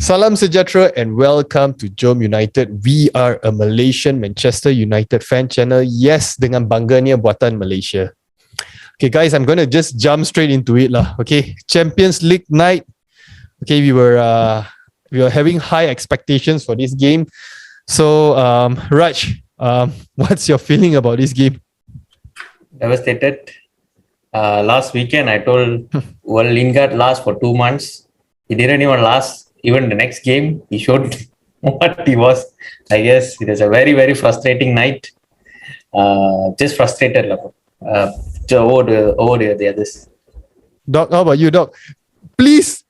Salam sejahtera and welcome to JomUnited. We are a Malaysian Manchester United fan channel. Yes, dengan bangganya Buatan Malaysia. Okay guys, I'm going to just jump straight into it lah. Okay, Champions League night. Okay, we were having high expectations for this game. So, Raj, what's your feeling about this game? Devastated. Last weekend, I told, well, Lingard last for 2 months. He didn't even last. Even the next game, he showed what he was. I guess it was a very, very frustrating night. Just frustrated. Over the others. Doc, how about you, Doc? Please.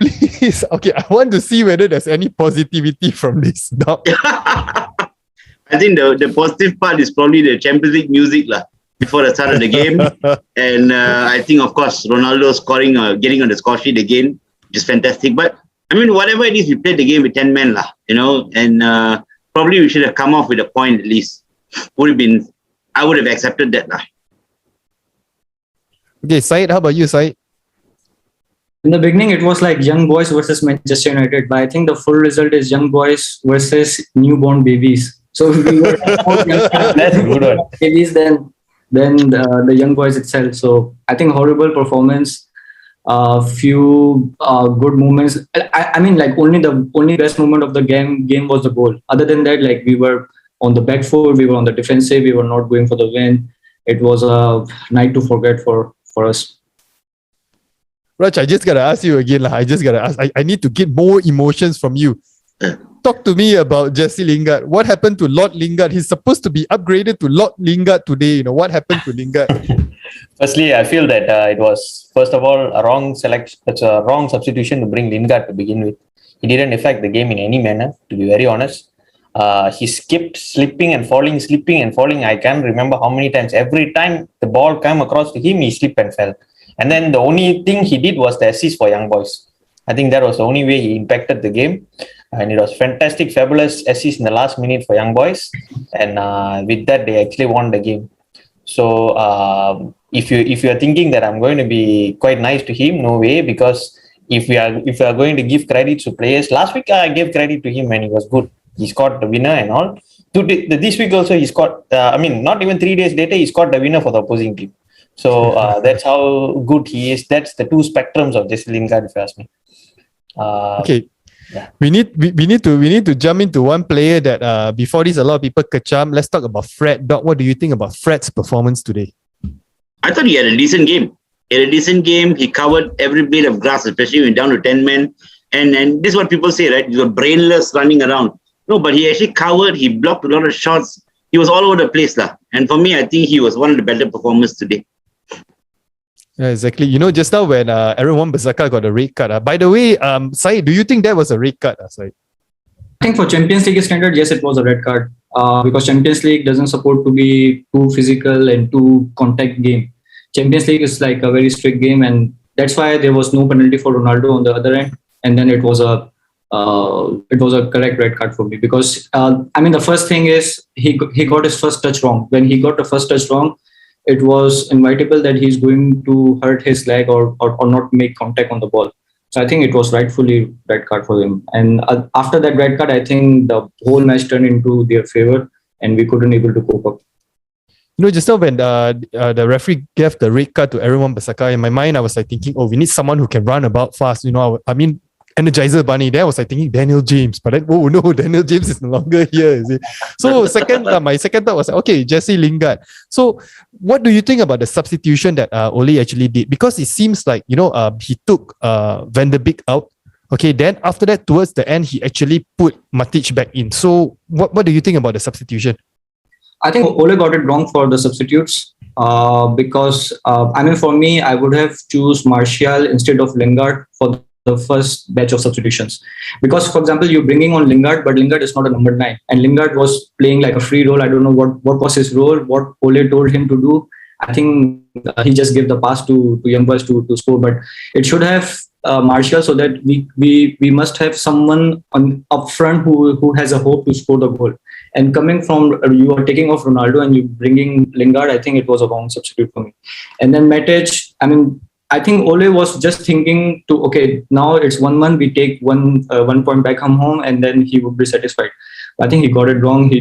Okay, I want to see whether there's any positivity from this, Doc. I think the positive part is probably the Champions League music before the start of the game. And I think, of course, Ronaldo scoring, getting on the score sheet again, which is fantastic. But I mean, whatever it is, we played the game with 10 men, and probably we should have come off with a point at least. I would have accepted that. Okay, Syed, how about you, Syed? In the beginning, it was like young boys versus Manchester United, but I think the full result is young boys versus newborn babies. So we were That's a good one. babies than the young boys itself. So I think horrible performance. Few good moments. I mean, like only best moment of the game was the goal. Other than that, like we were on the back foot, we were on the defensive, we were not going for the win. It was a night to forget for us. Raj, I just gotta ask you again. I need to get more emotions from you. Talk to me about Jesse Lingard. What happened to Lord Lingard? He's supposed to be upgraded to Lord Lingard today. What happened to Lingard? Firstly, I feel that it was, first of all, a wrong selection. It's a wrong substitution to bring Lingard to begin with. He didn't affect the game in any manner, to be very honest. He skipped, slipping and falling. I can't remember how many times. Every time the ball came across to him, he slipped and fell. And then the only thing he did was the assist for young boys. I think that was the only way he impacted the game. And it was fantastic, fabulous assist in the last minute for young boys. And with that, they actually won the game. So if you are thinking that I'm going to be quite nice to him, no way. Because if we are going to give credit to players, last week I gave credit to him when he was good. He scored the winner and all. This week also he scored. Not even 3 days later he scored the winner for the opposing team. So that's how good he is. That's the two spectrums of Jesse Lingard, if you ask me. Okay. Yeah. We need to jump into one player that before this a lot of people kacham. Let's talk about Fred. Doc, what do you think about Fred's performance today? I thought he had a decent game. He covered every blade of grass, especially when down to 10 men. And this is what people say, right? You were brainless running around. No, but he actually covered. He blocked a lot of shots. He was all over the place. And for me, I think he was one of the better performers today. Yeah, exactly. Just now when Aaron Wan-Bissaka got a red card. By the way, Syed, do you think that was a red card, Syed? I think for Champions League standard, yes, it was a red card because Champions League doesn't support to be too physical and too contact game. Champions League is like a very strict game, and that's why there was no penalty for Ronaldo on the other end. And then it was a correct red card for me because the first thing is he got his first touch wrong. When he got the first touch wrong, it was inevitable that he's going to hurt his leg or not make contact on the ball. So I think it was rightfully red card for him. And after that red card, I think the whole match turned into their favor and we couldn't able to cope up. Just now when the referee gave the red card to Aaron Wan-Bissaka, in my mind, I was like thinking, we need someone who can run about fast. Energizer Bunny. Then I was like thinking Daniel James, but then no, Daniel James is no longer here. So my second thought was okay, Jesse Lingard. So what do you think about the substitution that Ole actually did? Because it seems like he took Van der Beek out. Okay, then after that, towards the end, he actually put Matic back in. So what do you think about the substitution? I think Ole got it wrong for the substitutes because for me, I would have choose Martial instead of Lingard for the first batch of substitutions. Because, for example, you're bringing on Lingard, but Lingard is not a number 9. And Lingard was playing like a free role. I don't know what was his role, what Ole told him to do. I think he just gave the pass to young boys to score. But it should have Martial so that we must have someone up front who has a hope to score the goal. And coming from, you are taking off Ronaldo and you bringing Lingard, I think it was a wrong substitute for me. And then Matic, I think Ole was just thinking to, okay, now it's 1 month, we take 1 point back home, and then he would be satisfied. I think he got it wrong.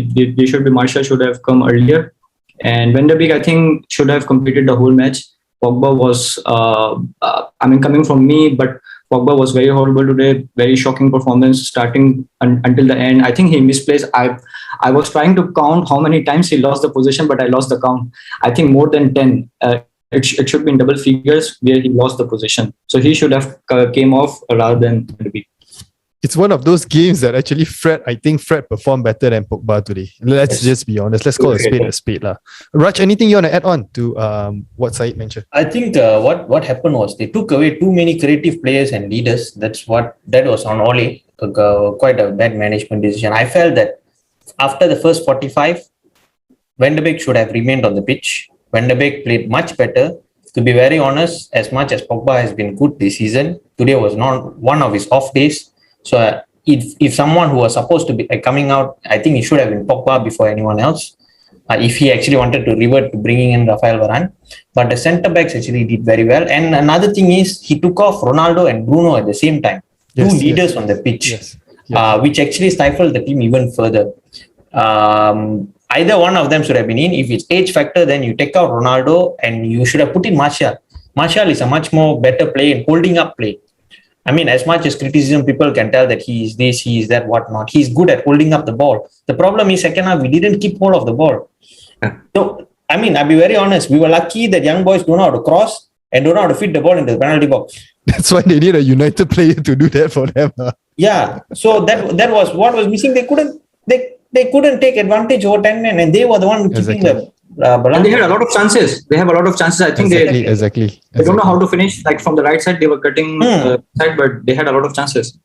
Martial should have come earlier. And Van de Beek, I think, should have completed the whole match. Pogba was, coming from me, but Pogba was very horrible today. Very shocking performance starting until the end. I think he misplaced. I was trying to count how many times he lost the position, but I lost the count. I think more than 10. It should be in double figures where he lost the position. So he should have came off rather than Van de Beek. It's one of those games that actually Fred performed better than Pogba today. Let's just be honest. Let's call a spade. Raj, anything you want to add on to what Said mentioned? I think what happened was they took away too many creative players and leaders. That was on Ole. Quite a bad management decision. I felt that after the first 45, Van de Beek should have remained on the pitch. Van de Beek played much better. To be very honest, as much as Pogba has been good this season, today was not one of his off days. So if someone who was supposed to be coming out, I think he should have been Pogba before anyone else. If he actually wanted to revert to bringing in Rafael Varane. But the centre-backs actually did very well. And another thing is, he took off Ronaldo and Bruno at the same time. Two leaders on the pitch, which actually stifled the team even further. Either one of them should have been in. If it's age factor, then you take out Ronaldo and you should have put in Martial. Martial is a much more better play in holding up play. I mean, as much as criticism, people can tell that he is this, he is that, whatnot. He's good at holding up the ball. The problem is, second half, we didn't keep hold of the ball. So, I mean, I'll be very honest. We were lucky that young boys don't know how to cross and don't know how to fit the ball into the penalty box. That's why they need a United player to do that for them. Yeah. So that was what was missing. They couldn't take advantage over 10 men, and they were the one keeping the and they had a lot of chances. They have a lot of chances. I think they don't know how to finish. Like from the right side, they were cutting side, but they had a lot of chances.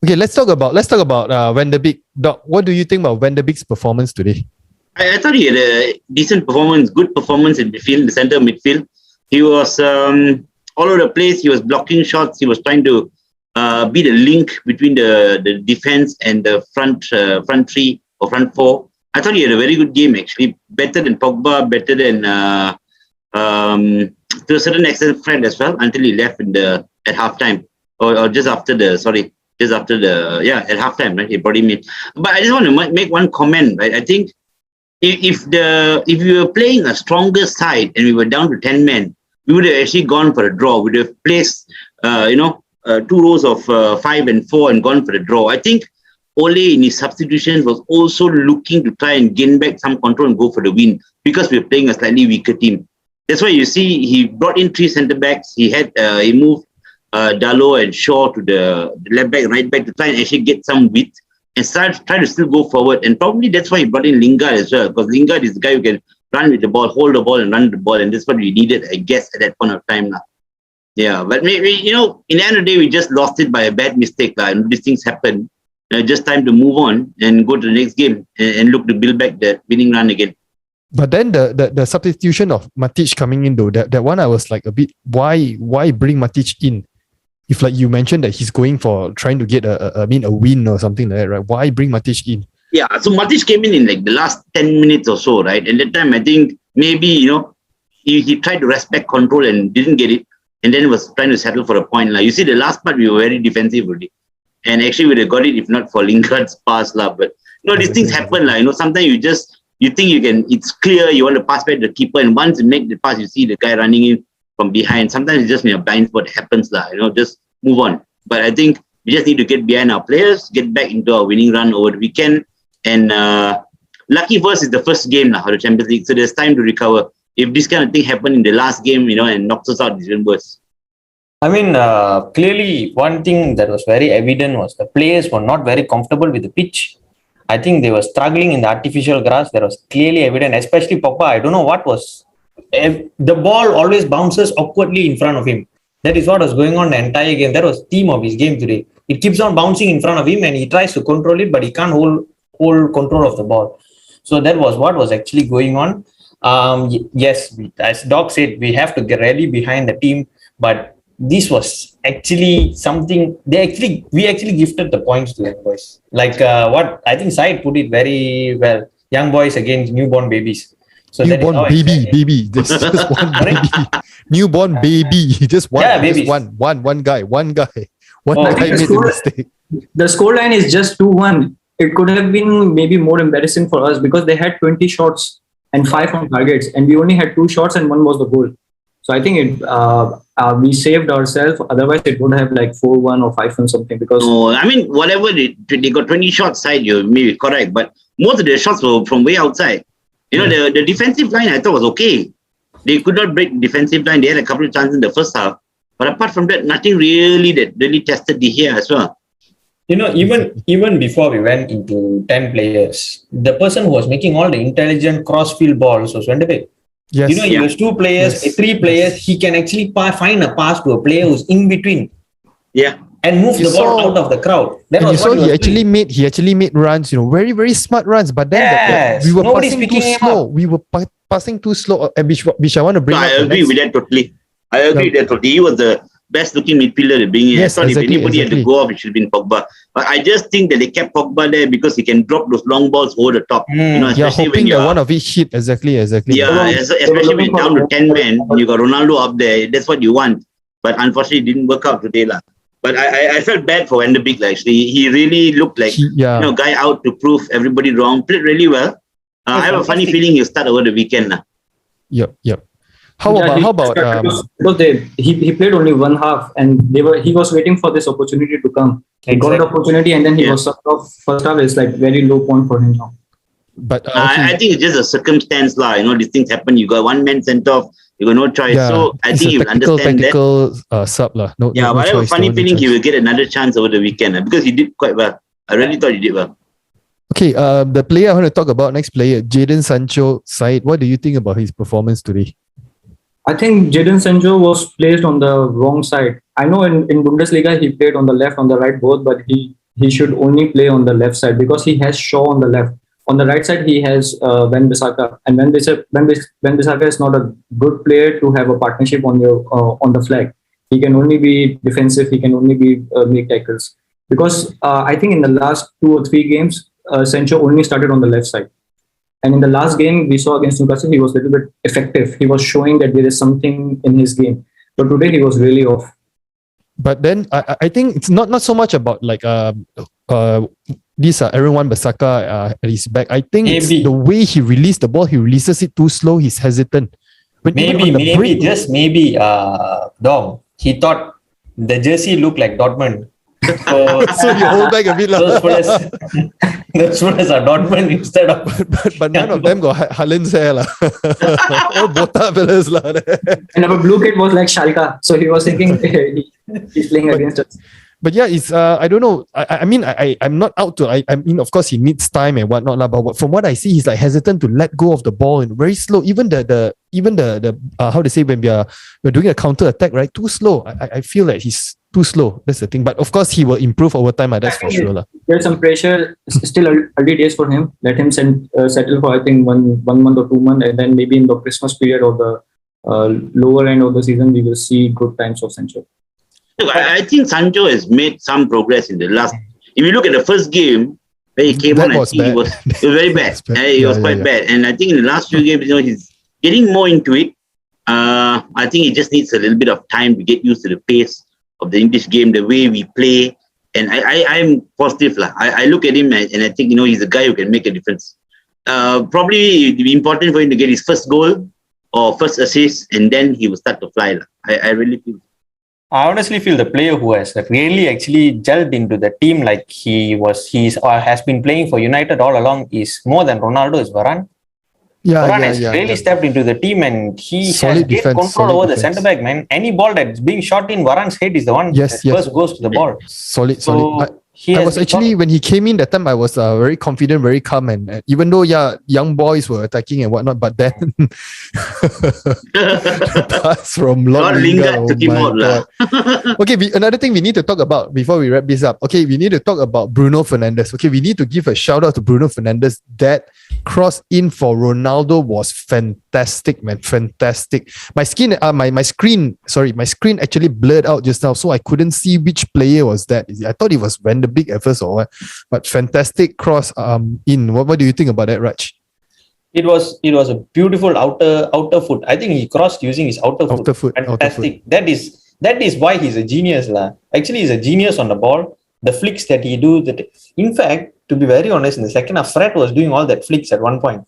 Okay, let's talk about Van de Beek. Doc, what do you think about Van de Beek's performance today? I thought he had a decent performance, good performance in midfield, the center midfield. He was all over the place. He was blocking shots. He was trying to be the link between the defense and the front three or front four. I thought he had a very good game, actually. Better than Pogba, better than to a certain extent Fred as well, until he left at halftime or at halftime, right? He brought him in. But I just want to make one comment, right? I think if we were playing a stronger side and we were down to 10 men, we would have actually gone for a draw. We would have placed, 2 rows of 5 and 4 and gone for a draw. I think Ole in his substitutions was also looking to try and gain back some control and go for the win because we were playing a slightly weaker team. That's why you see he brought in 3 centre backs. He moved Dalot and Shaw to the left back, right back to try and actually get some width and try to still go forward. And probably that's why he brought in Lingard as well, because Lingard is the guy who can run with the ball, hold the ball and run the ball, and that's what we needed, I guess, at that point of time now. Yeah, but maybe, in the end of the day, we just lost it by a bad mistake. And these things happen. Just time to move on and go to the next game and look to build back that winning run again. But then the substitution of Matic coming in, though, that one I was like a bit, why bring Matic in? If like you mentioned that he's going for trying to get a win or something like that, right? Why bring Matic in? Yeah, so Matic came in like the last 10 minutes or so, right? And that time I think maybe, he tried to respect control and didn't get it. And then was trying to settle for a point. You see, the last part, we were very defensive already. And actually, we would have got it if not for Lingard's pass. But, these things happen. Sometimes you think it's clear, you want to pass back to the keeper. And once you make the pass, you see the guy running in from behind. Sometimes it's just in a blind spot happens. Just move on. But I think we just need to get behind our players, get back into our winning run over the weekend. And lucky for us is the first game of the Champions League. So there's time to recover. If this kind of thing happened in the last game, and knocks us out, it's even worse. I mean, clearly, one thing that was very evident was the players were not very comfortable with the pitch. I think they were struggling in the artificial grass. That was clearly evident, especially Pogba. I don't know what was. The ball always bounces awkwardly in front of him. That is what was going on the entire game. That was the theme of his game today. It keeps on bouncing in front of him and he tries to control it, but he can't hold control of the ball. So that was what was actually going on. Yes, as Doc said, we have to rally behind the team, but this was actually something we actually gifted the points to young boys. Like what I think Said put it very well. Young boys against newborn babies. So newborn baby. This is just one baby. newborn baby. Just one, Yeah, just babies. one guy. One guy Oh, made a mistake. The scoreline is just 2-1. It could have been maybe more embarrassing for us because they had 20 shots and 5 on targets, and we only had 2 shots and 1 was the goal. So I think we saved ourselves. Otherwise, it would have like 4-1 or 5-1 something. Because I mean, whatever they got 20 shots side, you may be correct, but most of the shots were from way outside. The defensive line I thought was okay. They could not break the defensive line. They had a couple of chances in the first half, but apart from that, nothing really that really tested the here as well. Even before we went into 10 players, the person who was making all the intelligent cross-field balls was Van de Beek. Yes. He was 2 players, 3 players. He can actually find a pass to a player who's in between. Yeah. And move the ball out of the crowd. That was what he actually made runs, very, very smart runs. But then we were passing too slow. We were passing too slow, which I want to bring up. I agree with that totally. He was the best looking midfielder to bring in. Yes, I thought exactly, if anybody had to go off, it should have been Pogba. But I just think that they kept Pogba there because he can drop those long balls over the top. Especially hoping that one of it hit. Exactly. Yeah, especially when you're down to 10 men, you got Ronaldo up there. That's what you want. But unfortunately, it didn't work out today. But I felt bad for Van de Beek. Actually, he really looked like guy out to prove everybody wrong. Played really well. I have a funny feeling he'll start over the weekend. Yep. How about because he played only 1 half and he was waiting for this opportunity to come. He got the opportunity and then he was sucked off. First half is like very low point for him now. But I think it's just a circumstance, these things happen. You got one man sent off. You got no choice. Yeah, so I think he will understand that. Sub lah. But I have a funny feeling he will get another chance over the weekend because he did quite well. I really thought he did well. Okay, the player I want to talk about, next player, Jadon Sancho. Said, what do you think about his performance today? I think Jadon Sancho was placed on the wrong side. I know in Bundesliga he played on the left, on the right both, but he should only play on the left side because he has Shaw on the left. On the right side, he has Wan-Bissaka, and Wan-Bissaka is not a good player to have a partnership on the flag. He can only be defensive. He can only be make tackles. Because I think in the last 2 or 3 games, Sancho only started on the left side. And in the last game we saw against Newcastle, he was a little bit effective. He was showing that there is something in his game. But today he was really off. But then I think it's not so much about like this Aaron Wan-Bissaka at his back. I think it's the way he released the ball. He releases it too slow. He's hesitant. But maybe Dom. He thought the jersey looked like Dortmund. So you hold back a bit. Those players are Dortmund instead of. But none of them got Haaland's hair. All Buatan fellas. And our blue kid was like Schalke. So he was thinking he's playing against us. But yeah, it's I don't know. I'm not out to. I mean, of course, he needs time and whatnot, but from what I see, he's like hesitant to let go of the ball and very slow. Even the how to say when we're doing a counter attack, right? Too slow. I feel like he's too slow. That's the thing. But of course, he will improve over time. That's for sure. There's some pressure. It's still early days for him. Let him settle for I think one month or 2 months, and then maybe in the Christmas period or the lower end of the season, we will see good times of Sancho. Look, I think Sancho has made some progress in the last. If you look at the first game where he came on, I think it was very bad. It was quite bad, and I think in the last few games, he's getting more into it. I think he just needs a little bit of time to get used to the pace of the English game, the way we play, and I'm positive. I look at him and I think he's a guy who can make a difference. Probably it'd be important for him to get his first goal or first assist, and then he will start to fly. I really feel. I honestly feel the player who has really actually gelled into the team like has been playing for United all along is more than Ronaldo is Varane. Varane has really stepped into the team and he has great control over the centre back, man. Any ball that's being shot in Varane's head is the one that first goes to the ball. Solid. I was actually, when he came in that time, I was very confident, very calm, and even though young boys were attacking and whatnot, but then pass from Lingard took him out. Okay, another thing we need to talk about before we wrap this up. Okay, we need to talk about Bruno Fernandes. Okay, we need to give a shout out to Bruno Fernandes. That cross in for Ronaldo was fantastic, man. Fantastic. My screen actually blurred out just now, so I couldn't see which player was that. I thought it was Van de Beek at first or what, but fantastic cross in. What do you think about that, Raj? It was a beautiful outer foot. I think he crossed using his outer foot. Fantastic. That is why he's a genius, lah. Actually, he's a genius on the ball. The flicks that he do. In fact, to be very honest, in the second half, Fred was doing all that flicks at one point.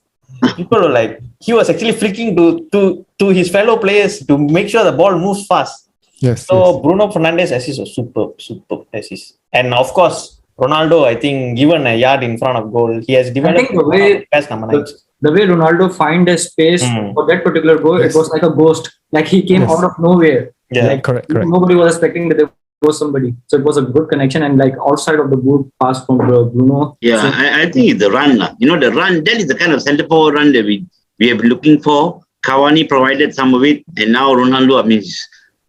People were like, he was actually flicking to his fellow players to make sure the ball moves fast. Yes. So Bruno Fernandes assist was superb assist. And of course, Ronaldo, I think, given a yard in front of goal, he has developed the best number 9. The way Ronaldo find a space for that particular goal, it was like a ghost. Like he came out of nowhere. Yeah, like, correct. Nobody was expecting that there was somebody. So it was a good connection and like outside of the boot pass from Bruno. Yeah, so, I think it's the run. The run, that is the kind of centre forward run that we have been looking for. Cavani provided some of it, and now Ronaldo,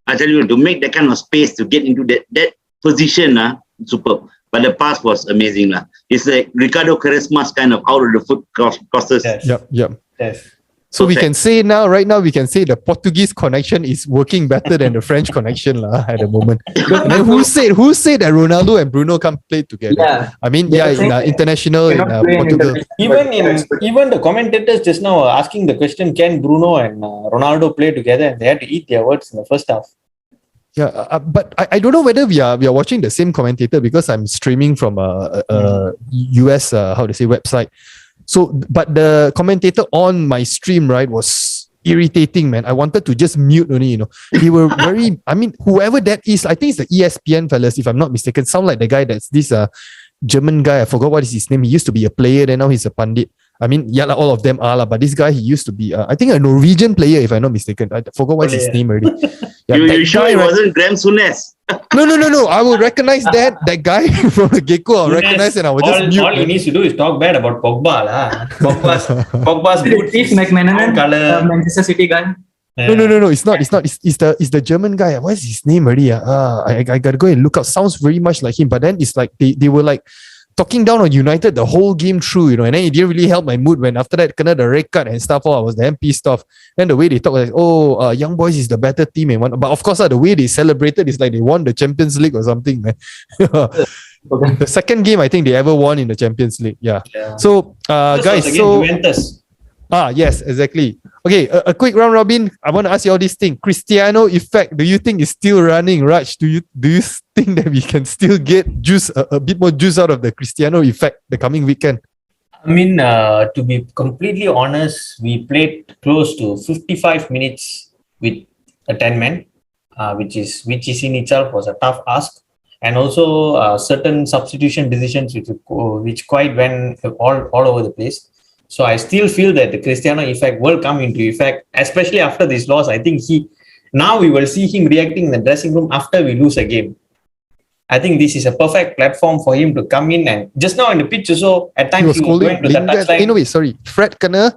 I tell you, to make that kind of space to get into that position, superb. But the pass was amazing. It's like Ricardo Quaresma's kind of out of the foot crosses. Yes. Yep. Yes. So we can say right now, the Portuguese connection is working better than the French connection at the moment. And then who said that Ronaldo and Bruno can't play together? Yeah. International in Portugal. Even the commentators just now are asking the question, can Bruno and Ronaldo play together? And they had to eat their words in the first half. Yeah, but I don't know whether we are watching the same commentator because I'm streaming from a US website. So, but the commentator on my stream, right, was irritating, man. I wanted to just mute only, They were very, whoever that is, I think it's the ESPN fellas, if I'm not mistaken. Sound like the guy that's this German guy. I forgot what is his name. He used to be a player, then now he's a pundit. All of them are, but this guy, he used to be, I think, a Norwegian player, if I'm not mistaken. I forgot what's his name already. Yeah, you sure it wasn't Graham Souness? No. I will recognize that guy from the get-go. I'll recognize and I will just mute. All he needs to do is talk bad about Pogba. Pogba's boots. Steve McManaman, Manchester City guy. Yeah. No. It's not. It's the German guy. What is his name already? I gotta go and look up. Sounds very much like him. But then it's like they were like talking down on United the whole game through, and then it didn't really help my mood when after that, the red card and stuff, I was damn pissed off. Then the way they talk, like, Young Boys is the better team, and but of course, the way they celebrated is like they won the Champions League or something, man. Okay. The second game I think they ever won in the Champions League. Yeah. So, guys, Juventus. Yes, exactly. Okay, a quick round robin. I want to ask you all this thing. Cristiano effect. Do you think is still running, Raj? Do you think that we can still get a bit more juice out of the Cristiano effect the coming weekend? To be completely honest, we played close to 55 minutes with a 10-man, which is in itself was a tough ask, and also certain substitution decisions which quite went all over the place. So I still feel that the Cristiano effect will come into effect, especially after this loss. I think now we will see him reacting in the dressing room after we lose a game. I think this is a perfect platform for him to come in, and just now in the pitch also, at times he was going to the touchline. Fred Kana.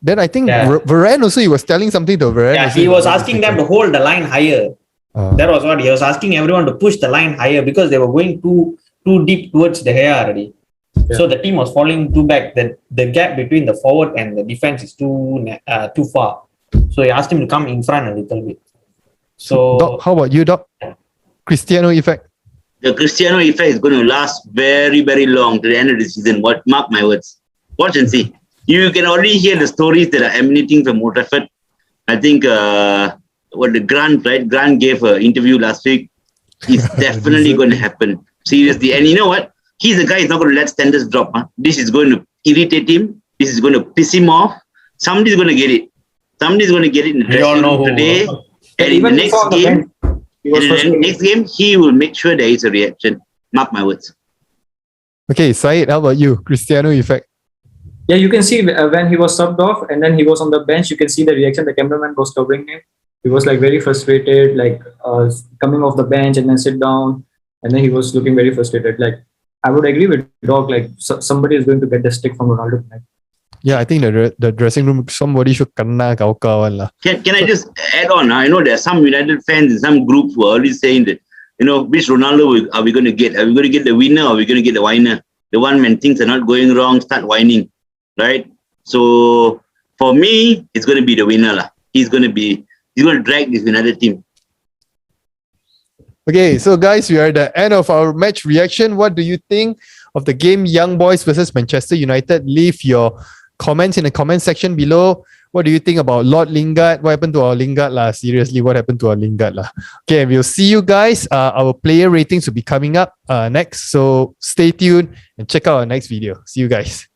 Then I think Varane also, he was telling something to Varane. Yeah, he was asking them to hold the line higher. That was what he was asking everyone to push the line higher because they were going too deep towards the hair already. Yeah. So the team was falling too back. The gap between the forward and the defense is too far. So he asked him to come in front a little bit. So, Doc, how about you, Doc? Cristiano effect. The Cristiano effect is going to last very, very long to the end of the season. Mark my words. Watch and see. You can already hear the stories that are emanating from Old Trafford. I think Grant gave an interview last week. It's definitely going to happen. Seriously. And you know what? He's the guy who's not going to let standards drop. This is going to irritate him. This is going to piss him off. Somebody's going to get it. Somebody's going to get it in the dressing room today. And in the next game, he will make sure there is a reaction. Mark my words. Okay, Syed, how about you? Cristiano effect. Yeah, you can see when he was subbed off and then he was on the bench, you can see the reaction. The cameraman was covering him. He was like very frustrated, like coming off the bench and then sit down. And then he was looking very frustrated. Like, I would agree with Doc, like somebody is going to get the stick from Ronaldo tonight. Yeah, I think the dressing room, somebody should kanna kawan lah. Can I just add on? I know there are some United fans in some groups who are already saying that, which Ronaldo are we going to get? Are we going to get the winner or are we going to get the whiner? The one when things are not going wrong, start whining, right? So for me, it's going to be the winner lah. He's going to drag this United team. Okay, so guys, we are at the end of our match reaction. What do you think of the game Young Boys versus Manchester United? Leave your comments in the comment section below. What do you think about Lord Lingard? What happened to our Lingard lah? Seriously, what happened to our Lingard lah? Okay, we'll see you guys. Our player ratings will be coming up next. So stay tuned and check out our next video. See you guys.